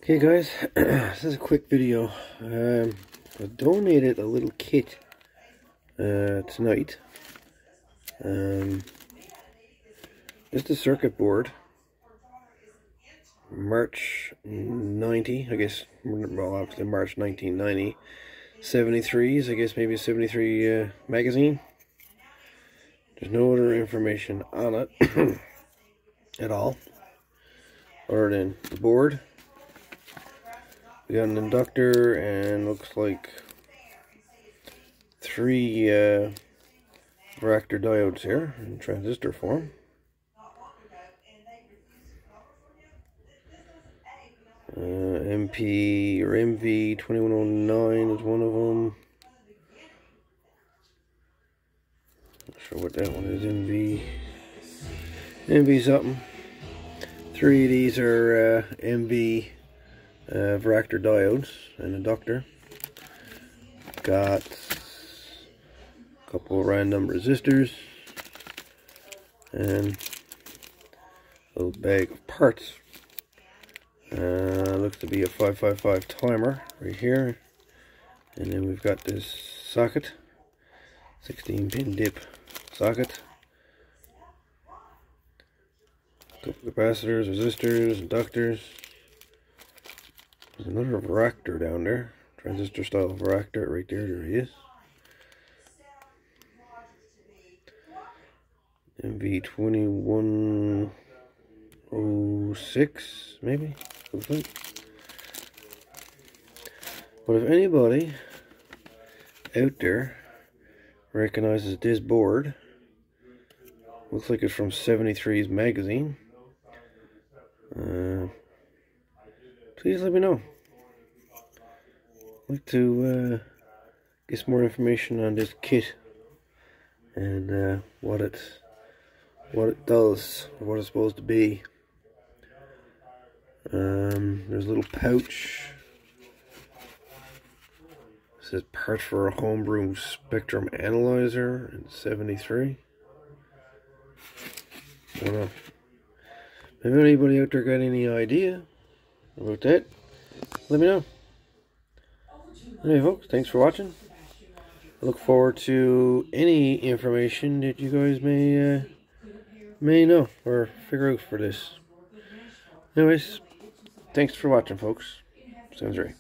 Okay guys, this is a quick video. I donated a little kit tonight. It's a circuit board, March 90, I guess, well obviously March 1990, 73s, I guess maybe a 73 magazine. There's no other information on it at all, other than the board. We got an inductor and looks like 3 varactor diodes here in transistor form. MP or MV2109 is one of them. Not sure what that one is. MV something. 3 of these are MV varactor diodes and inductor. Got a couple of random resistors and a little bag of parts. Looks to be a 555 timer right here, and then we've got this socket, 16-pin dip socket, a couple capacitors, resistors, inductors. There's another varactor down there, transistor style varactor right there. There he is. MV2106 maybe. Looks like. But if anybody out there recognizes this board, looks like it's from 73's magazine, please let me know. I'd like to get some more information on this kit and what it does, or what it's supposed to be. There's a little pouch. It says parts for a Homebrew spectrum analyzer in 73. I don't know. If anybody out there got any idea about that, let me know. Anyway folks, thanks for watching. I look forward to any information that you guys may know or figure out for this. Anyways, thanks for watching folks. Sounds right.